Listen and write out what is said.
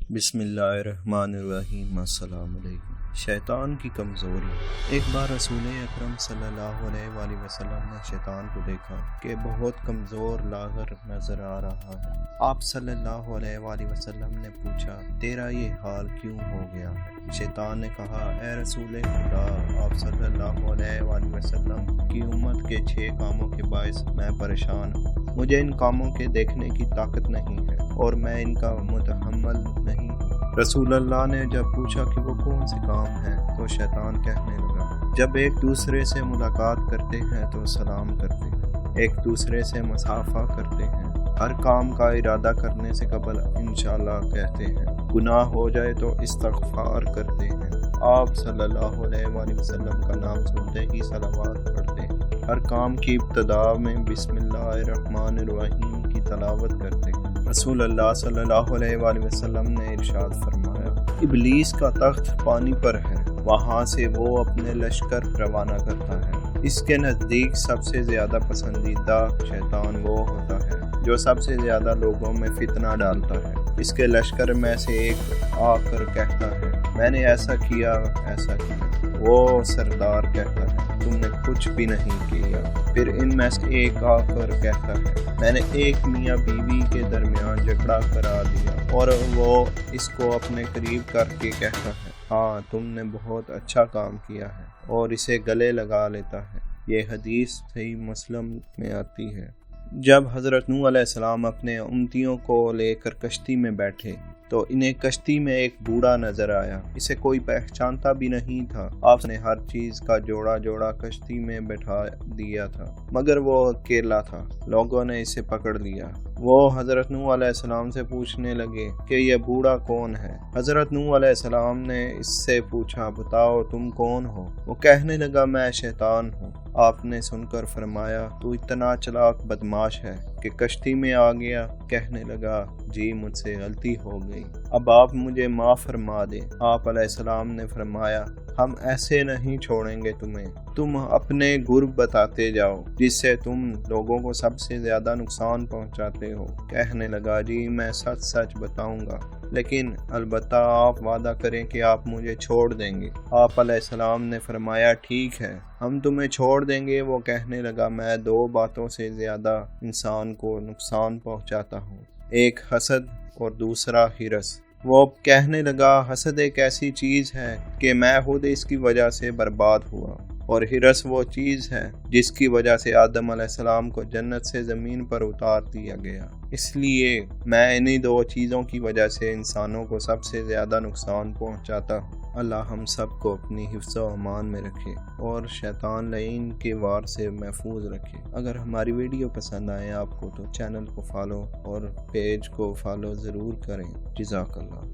بسم اللہ الرحمن الرحیم۔ السلام علیکم۔ شیطان کی کمزوری۔ ایک بار رسول اکرم صلی اللہ علیہ وآلہ وسلم نے شیطان کو دیکھا کہ بہت کمزور لاغر نظر آ رہا ہے۔ آپ صلی اللہ علیہ وآلہ وسلم نے پوچھا، تیرا یہ حال کیوں ہو گیا ہے؟ شیطان نے کہا، اے رسول خدا، آپ صلی اللہ علیہ وآلہ وسلم کی امت کے 6 کاموں کے باعث میں پریشان ہوں۔ مجھے ان کاموں کے دیکھنے کی طاقت نہیں ہے اور میں ان کا متحمل نہیں ہوں۔ رسول اللہ نے جب پوچھا کہ وہ کون سے کام ہیں تو شیطان کہنے لگا، جب ایک دوسرے سے ملاقات کرتے ہیں تو سلام کرتے ہیں، ایک دوسرے سے مصافحہ کرتے ہیں، ہر کام کا ارادہ کرنے سے قبل انشاءاللہ کہتے ہیں، گناہ ہو جائے تو استغفار کرتے ہیں، آپ صلی اللہ علیہ وآلہ وسلم کا نام سنتے ہی صلوات پڑھتے ہیں، ہر کام کی ابتدا میں بسم اللہ الرحمن الرحیم کی تلاوت کرتے ہیں۔ رسول اللہ صلی اللہ علیہ وآلہ وسلم نے ارشاد فرمایا، ابلیس کا تخت پانی پر ہے، وہاں سے وہ اپنے لشکر روانہ کرتا ہے۔ اس کے نزدیک سب سے زیادہ پسندیدہ شیطان وہ ہوتا ہے جو سب سے زیادہ لوگوں میں فتنہ ڈالتا ہے۔ اس کے لشکر میں سے ایک آ کر کہتا ہے، میں نے ایسا کیا ایسا کیا۔ وہ سردار کہتا ہے، تم نے کچھ بھی نہیں کیا۔ پھر ان میں سے ایک آ کر کہتا ہے، میں نے ایک میاں بیوی کے درمیان جھگڑا کرا دیا، اور وہ اس کو اپنے قریب کر کے کہتا ہے، ہاں تم نے بہت اچھا کام کیا ہے، اور اسے گلے لگا لیتا ہے۔ یہ حدیث صحیح مسلم میں آتی ہے۔ جب حضرت نوح علیہ السلام اپنے امتیوں کو لے کر کشتی میں بیٹھے تو انہیں کشتی میں ایک بوڑھا نظر آیا۔ اسے کوئی پہچانتا بھی نہیں تھا۔ آپ نے ہر چیز کا جوڑا جوڑا کشتی میں بٹھا دیا تھا، مگر وہ اکیلا تھا۔ لوگوں نے اسے پکڑ لیا۔ وہ حضرت نوح علیہ السلام سے پوچھنے لگے کہ یہ بوڑھا کون ہے؟ حضرت نوح علیہ السلام نے اس سے پوچھا، بتاؤ تم کون ہو؟ وہ کہنے لگا، میں شیطان ہوں۔ آپ نے سن کر فرمایا، تو اتنا چلاک بدماش ہے کہ کشتی میں آ گیا؟ کہنے لگا، جی مجھ سے غلطی ہو گئی، اب آپ مجھے معاف فرما دیں۔ آپ علیہ السلام نے فرمایا، ہم ایسے نہیں چھوڑیں گے تمہیں، تم اپنے گرب بتاتے جاؤ جس سے تم لوگوں کو سب سے زیادہ نقصان پہنچاتے ہو۔ کہنے لگا، جی میں سچ سچ بتاؤں گا، لیکن البتہ آپ وعدہ کریں کہ آپ مجھے چھوڑ دیں گے۔ آپ علیہ السلام نے فرمایا، ٹھیک ہے ہم تمہیں چھوڑ دیں گے۔ وہ کہنے لگا، میں 2 باتوں سے زیادہ انسان کو نقصان پہنچاتا ہوں، ایک حسد اور دوسرا ہرس۔ وہ کہنے لگا، حسد ایک ایسی چیز ہے کہ میں خود اس کی وجہ سے برباد ہوا، اور ہرس وہ چیز ہے جس کی وجہ سے آدم علیہ السلام کو جنت سے زمین پر اتار دیا گیا۔ اس لیے میں انہی 2 چیزوں کی وجہ سے انسانوں کو سب سے زیادہ نقصان پہنچاتا ہوں۔ اللہ ہم سب کو اپنی حفظ و امان میں رکھے اور شیطان لعین کے وار سے محفوظ رکھے۔ اگر ہماری ویڈیو پسند آئے آپ کو تو چینل کو فالو اور پیج کو فالو ضرور کریں۔ جزاک اللہ۔